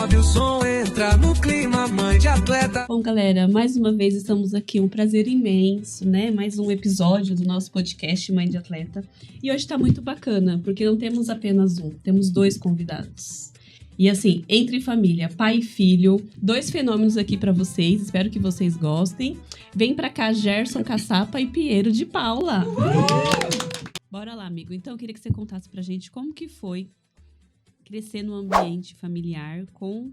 Sobe o som, entra no clima, mãe de atleta. Bom, galera, mais uma vez estamos aqui, um prazer imenso, né? Mais um episódio do nosso podcast Mãe de Atleta. E hoje tá muito bacana, porque não temos apenas um, temos dois convidados. E assim, entre família, pai e filho, dois fenômenos aqui pra vocês, espero que vocês gostem. Vem pra cá Gerson Caçapa e Piero de Paula. Bora lá, amigo. Então, eu queria que você contasse pra gente como que foi crescer num ambiente familiar com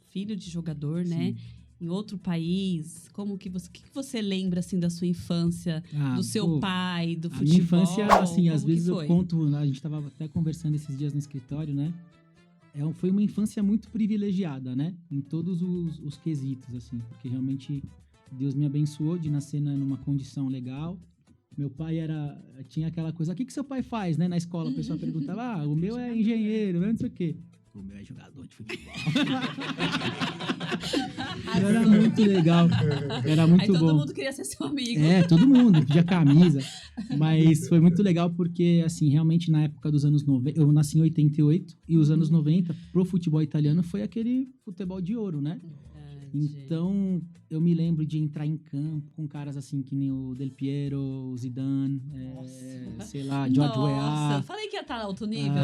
filho de jogador, né? Em outro país. O que você lembra, assim, da sua infância, do seu pai, do futebol? A minha infância, assim, às vezes eu foi? conto, a gente tava até conversando esses dias no escritório, né? Foi uma infância muito privilegiada, né? Em todos os quesitos, assim. Porque realmente Deus me abençoou de nascer numa condição legal. Meu pai tinha aquela coisa, o que seu pai faz, né? Na escola, o pessoal perguntava, o meu é engenheiro, não sei o quê. O meu é jogador de futebol. Era muito legal. Era muito bom. Aí todo mundo queria ser seu amigo. Todo mundo, pedia camisa. Mas foi muito legal porque, assim, realmente na época dos anos 90, eu nasci em 88, e os anos 90, pro futebol italiano, foi aquele futebol de ouro, né? Então, eu me lembro de entrar em campo com caras assim, que nem o Del Piero, o Zidane, sei lá, George Weah. Nossa, falei que ia estar alto nível,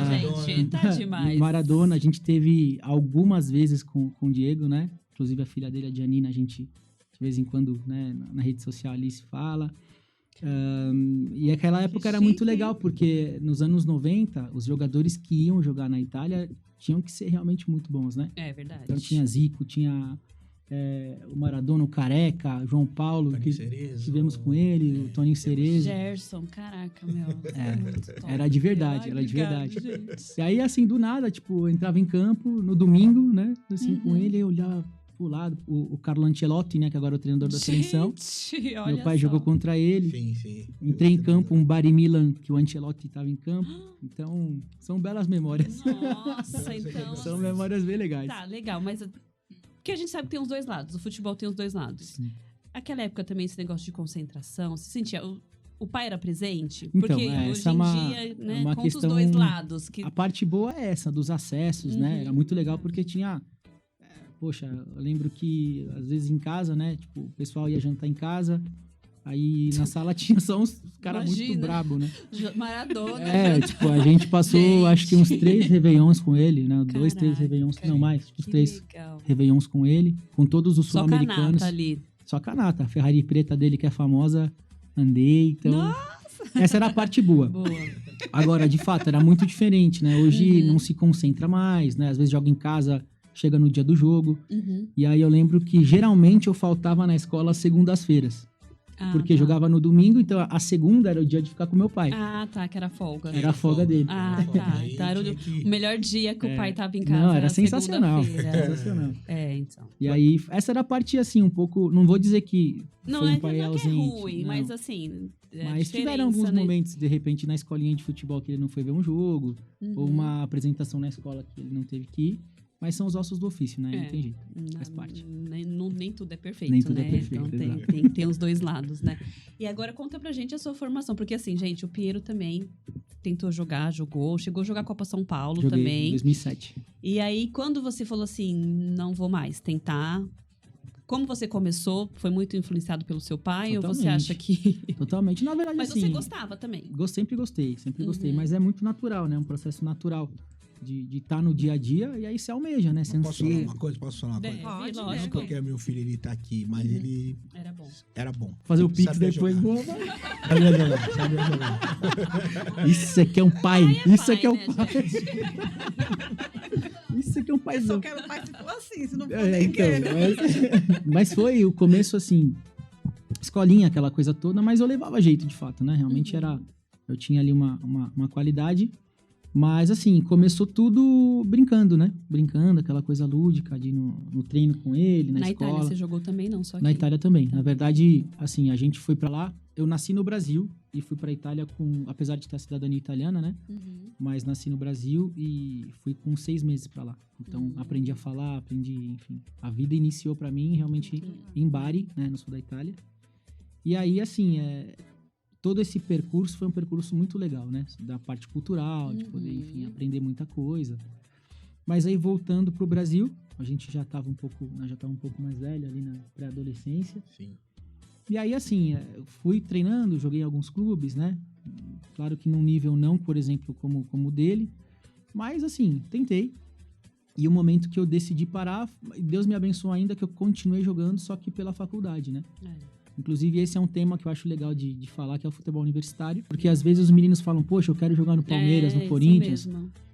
gente. Tá demais. Maradona, a gente teve algumas vezes com o Diego, né? Inclusive a filha dele, a Giannina, a gente, de vez em quando, né, na rede social ali se fala. E aquela época era muito legal, porque nos anos 90, os jogadores que iam jogar na Itália tinham que ser realmente muito bons, né? É verdade. Então tinha Zico, tinha o Maradona, o Careca, João Paulo, Toninho que Cerezo, tivemos com ele, o Toninho Cerezo. Gerson, caraca, meu. Muito top. Era de verdade, era de Obrigada, verdade. gente. E aí, assim, do nada, tipo, eu entrava em campo no domingo, né, assim, com ele, eu olhava pro lado, o Carlo Ancelotti, né, que agora é o treinador da seleção. Olha Meu pai só. jogou contra ele. Sim. Entrei em campo, um Bari Milan, que o Ancelotti estava em campo. Então, são belas memórias. Nossa, então... São memórias bem legais. Tá, legal, mas... Porque a gente sabe que tem os dois lados, o futebol tem os dois lados. Sim. Aquela época também, esse negócio de concentração, você sentia... O pai era presente? Então, Porque essa hoje é em uma, dia, né, uma conta questão, os dois lados. Que... A parte boa é essa, dos acessos, né? Era muito legal porque tinha... Poxa, eu lembro que, às vezes, em casa, né? Tipo, o pessoal ia jantar em casa, aí na sala tinha só uns caras muito brabo, né? Maradona. Tipo, a gente passou, acho que uns 3 réveillons com ele, né? 2, 3 réveillons, não mais, uns 3 réveillons com ele, com todos os sul-americanos. Só ali. Só canata. A Ferrari preta dele, que é famosa, andei, então... Nossa! Essa era a parte boa. Agora, de fato, era muito diferente, né? Hoje não se concentra mais, né? Às vezes joga em casa, chega no dia do jogo. E aí eu lembro que geralmente eu faltava na escola às segundas-feiras. Porque jogava no domingo, então a segunda era o dia de ficar com meu pai. Ah, tá, que era folga. Era a folga dele. Ah, tá. Então era o melhor dia que o pai tava em casa. Não, era sensacional. Sensacional. Então. E aí, essa era a parte, assim, um pouco... Não vou dizer que não, foi um pai ausente. Não é ruim, mas assim... Mas tiveram alguns momentos, de repente, na escolinha de futebol que ele não foi ver um jogo, ou uma apresentação na escola que ele não teve que ir. Mas são os ossos do ofício, né? Não tem jeito. Faz parte. Nem tudo é perfeito, nem tudo né? É perfeito, então tem os dois lados, né? E agora conta pra gente a sua formação. Porque assim, gente, o Piero também tentou jogar, chegou a jogar Copa São Paulo. Joguei, também. Em 2007. E aí, quando você falou assim, não vou mais tentar... Como você começou? Foi muito influenciado pelo seu pai? Totalmente. Ou você acha que... Totalmente. Na verdade, mas assim... você gostava também? Sempre gostei. Mas é muito natural, né? Um processo natural. De estar no dia a dia, e aí você almeja, né? Você posso falar uma coisa? Pode, lógico. Não porque meu filho, ele tá aqui, mas ele... Era bom. Fazer o pix depois. Sabia jogar. Isso aqui é um pai. Isso aqui é um pai. Isso aqui é um paizão. Eu só quero pai se for assim, se não for nem quero. Mas foi o começo, assim, escolinha, aquela coisa toda, mas eu levava jeito, de fato, né? Realmente eu tinha ali uma qualidade. Mas, assim, começou tudo brincando, né? Brincando, aquela coisa lúdica de ir no treino com ele, na escola. Na Itália você jogou também, não? Só aqui. Na Itália também. Na verdade, assim, a gente foi pra lá. Eu nasci no Brasil e fui pra Itália apesar de ter a cidadania italiana, né? Mas nasci no Brasil e fui com 6 meses pra lá. Então, aprendi a falar, enfim. A vida iniciou pra mim realmente em Bari, né? No sul da Itália. E aí, assim, todo esse percurso foi um percurso muito legal, né? Da parte cultural, de poder, enfim, aprender muita coisa. Mas aí, voltando pro Brasil, a gente já estava um pouco mais velho ali na pré-adolescência. Sim. E aí, assim, eu fui treinando, joguei em alguns clubes, né? Claro que num nível não, por exemplo, como o dele. Mas, assim, tentei. E o momento que eu decidi parar, Deus me abençoou ainda que eu continuei jogando, só que pela faculdade, né? Inclusive, esse é um tema que eu acho legal de falar, que é o futebol universitário. Porque às vezes os meninos falam, poxa, eu quero jogar no Palmeiras, no Corinthians.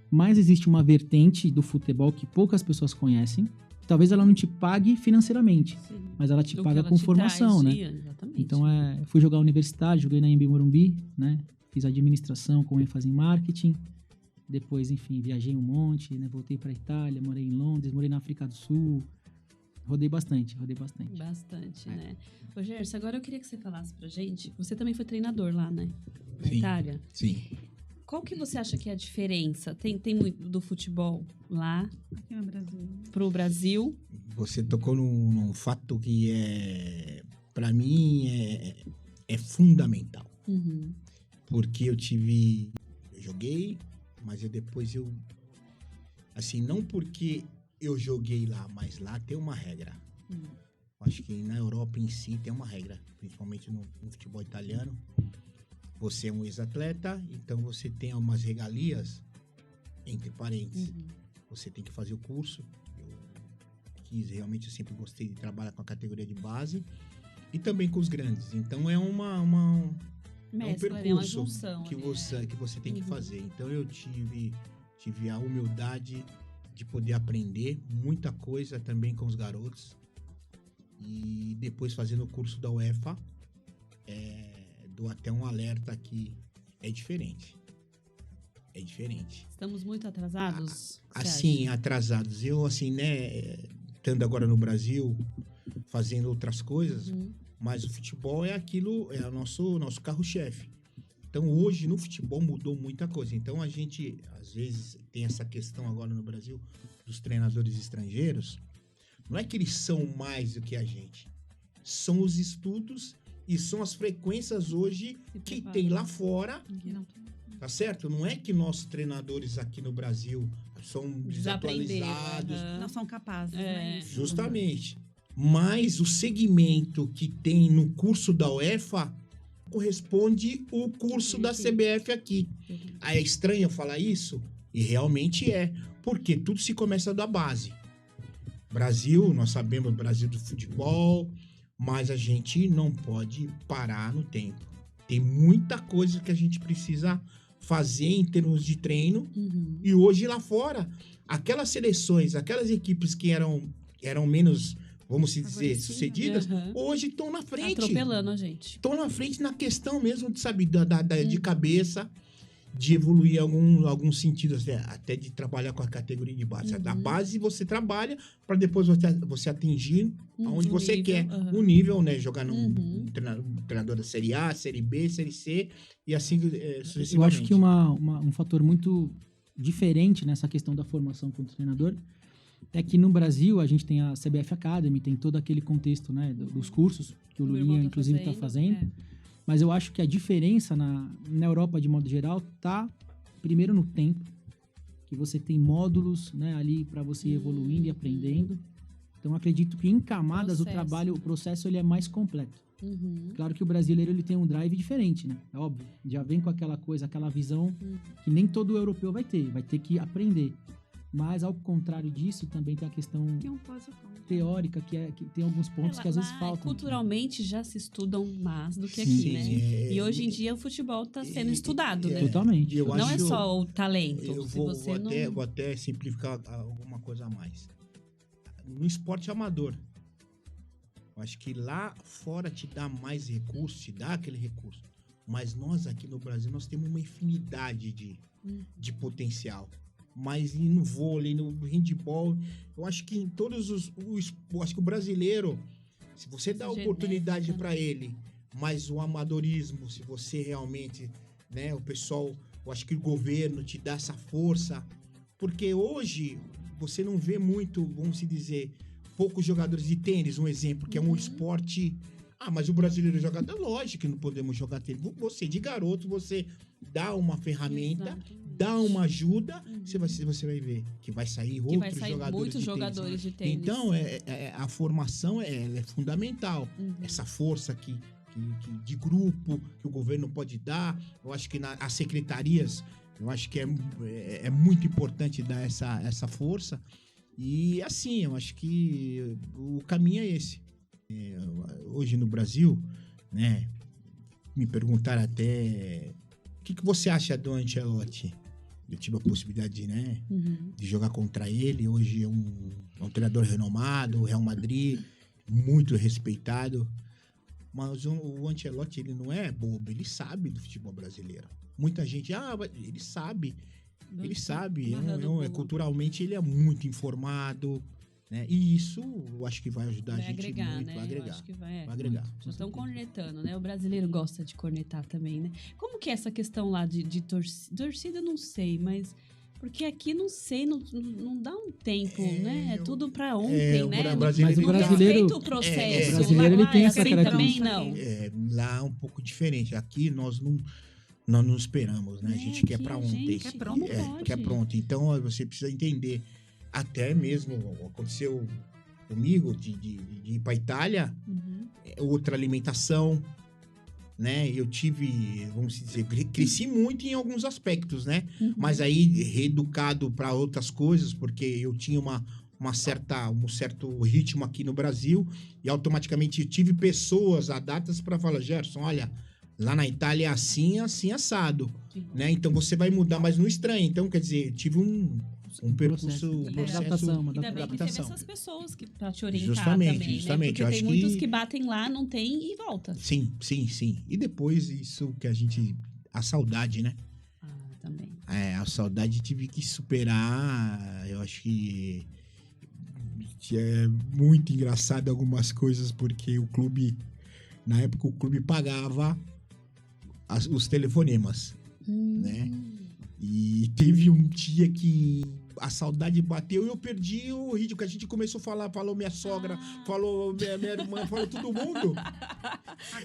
Mas existe uma vertente do futebol que poucas pessoas conhecem. Talvez ela não te pague financeiramente, mas ela te paga com formação, né? Exatamente. Então, fui jogar universitário, joguei na Anhembi Morumbi, né? Fiz administração com ênfase em marketing. Depois, enfim, viajei um monte, né? Voltei para Itália, morei em Londres, morei na África do Sul. Rodei bastante. Bastante, né? Ô, Gerson, agora eu queria que você falasse pra gente. Você também foi treinador lá, né? Na Itália. Sim. Qual que você acha que é a diferença? Tem muito do futebol lá Aqui no Brasil. Pro Brasil? Você tocou num fato que para mim é fundamental. Uhum. Porque eu joguei, mas depois assim, não porque eu joguei lá, mas lá tem uma regra. Acho que na Europa em si tem uma regra, principalmente no futebol italiano. Você é um ex-atleta, então você tem umas regalias, entre parênteses. Você tem que fazer o curso. Realmente eu sempre gostei de trabalhar com a categoria de base e também com os grandes. Então é um percurso uma junção, que você tem que fazer. Então eu tive a humildade de poder aprender muita coisa também com os garotos. E depois fazendo o curso da UEFA, dou até um alerta que é diferente. Estamos muito atrasados? Assim, atrasados. Eu, assim, né, estando agora no Brasil, fazendo outras coisas, mas o futebol é o nosso carro-chefe. Então, hoje, no futebol, mudou muita coisa. Então, a gente, às vezes, tem essa questão agora no Brasil dos treinadores estrangeiros. Não é que eles são mais do que a gente. São os estudos e são as frequências hoje que tem lá fora. Tá certo? Não é que nossos treinadores aqui no Brasil são desatualizados. Não são capazes, né? Justamente. Mas o segmento que tem no curso da UEFA corresponde o curso da CBF aqui. Aí é estranho eu falar isso? E realmente é. Porque tudo se começa da base. Brasil, nós sabemos, Brasil do futebol, mas a gente não pode parar no tempo. Tem muita coisa que a gente precisa fazer em termos de treino. E hoje lá fora, aquelas seleções, aquelas equipes que eram menos, vamos dizer, sucedidas, hoje estão na frente. Atropelando a gente. Estão na frente na questão mesmo de, sabe, de cabeça, de evoluir em alguns sentidos, até de trabalhar com a categoria de base. Da base você trabalha para depois você atingir aonde você quer. O nível, né? Jogar num treinador da Série A, Série B, Série C e assim sucessivamente. Eu acho que um fator muito diferente nessa questão da formação como treinador é que no Brasil a gente tem a CBF Academy, tem todo aquele contexto, né, dos cursos que o Lulinha inclusive está fazendo. Mas eu acho que a diferença na Europa, de modo geral, tá primeiro no tempo, que você tem módulos, né, ali para você ir evoluindo e aprendendo. Então, acredito que em camadas o processo ele é mais completo. Claro que o brasileiro ele tem um drive diferente, né? É óbvio. Já vem com aquela coisa, aquela visão que nem todo europeu vai ter que aprender. Mas, ao contrário disso, também tem a questão teórica, que tem alguns pontos que às vezes faltam. Culturalmente já se estudam mais do que aqui, né? E hoje em dia o futebol está sendo estudado, né? Totalmente. Não é só o talento. Eu vou até simplificar alguma coisa a mais. No esporte amador, eu acho que lá fora te dá mais recursos, te dá aquele recurso. Mas nós aqui no Brasil, nós temos uma infinidade de potencial. Mas no vôlei, no handball, eu acho que em todos eu acho que o brasileiro, se você dá oportunidade para ele, mas o amadorismo, se você realmente, né, o pessoal, eu acho que o governo te dá essa força, porque hoje você não vê muito, vamos dizer, poucos jogadores de tênis, um exemplo, que é um esporte. Mas o brasileiro joga, lógico que não podemos jogar tênis. Você de garoto, você dá uma ferramenta, dá uma ajuda, você vai ver que vai sair Que vai outros sair jogadores muitos de jogadores de tênis. Então, a formação ela é fundamental. Essa força de grupo que o governo pode dar. Eu acho que as secretarias, eu acho que é muito importante dar essa força. E assim, eu acho que o caminho é esse. Hoje no Brasil, né, me perguntaram até o que você acha do Ancelotti? Eu tive a possibilidade, né, de jogar contra ele. Hoje é um treinador renomado, o Real Madrid, muito respeitado. Mas o Ancelotti, ele não é bobo, ele sabe do futebol brasileiro. Muita gente, ele sabe. Ele sabe, culturalmente ele é muito informado, né? E isso eu acho que vai ajudar a gente agregar, muito, né? vai agregar. Eu acho que vai agregar. Já estão cornetando, né? O brasileiro gosta de cornetar também, né? Como que é essa questão lá de torcida? Eu não sei, mas... Porque aqui, não sei, não dá um tempo, né? É tudo pra ontem, né? Mas o brasileiro... Respeita o processo. O brasileiro, ele tem essa assim característica. também, não. Lá é um pouco diferente. Aqui nós não esperamos, né? A gente quer pra ontem. Quer pronto. Quer pronto. Então você precisa entender. Até mesmo aconteceu comigo de ir pra Itália, outra alimentação, né? Eu tive, vamos dizer, cresci muito em alguns aspectos, né? Mas aí reeducado para outras coisas, porque eu tinha um certo ritmo aqui no Brasil e automaticamente eu tive pessoas adaptadas para falar, Gerson, olha, lá na Itália é assim, assado, né? Então você vai mudar, mas não estranho. Então, quer dizer, eu tive um processo de adaptação. Ainda bem que teve essas pessoas para te orientar justamente, também, justamente. né? Porque Eu tem acho muitos que batem lá, não tem e volta. Sim. E depois isso que a saudade, né? Também. A saudade tive que superar. Eu acho que é muito engraçado algumas coisas, porque na época o clube pagava os telefonemas, né? E teve um dia que a saudade bateu e eu perdi o ritmo, que a gente começou a falar, falou minha sogra, falou minha irmã, falou todo mundo.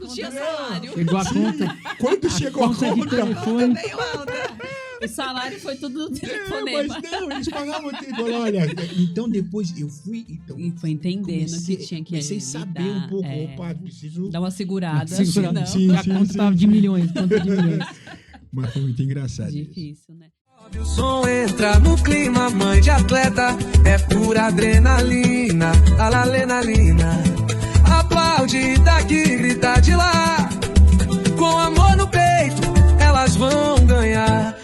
Não tinha salário. Chegou a conta. Quando chegou a conta, o salário foi tudo no telefonema. Mas não, eles pagavam o telefone. Olha, então depois eu fui... E foi entendendo que tinha que comecei a saber um pouco. Opa, preciso... Dar uma segurada. Sim, a conta tava de milhões. Mas foi muito engraçado. Difícil, né? O som entra no clima, mãe de atleta, é pura adrenalina, adrenalina. Aplaude daqui, grita de lá, com amor no peito, elas vão ganhar.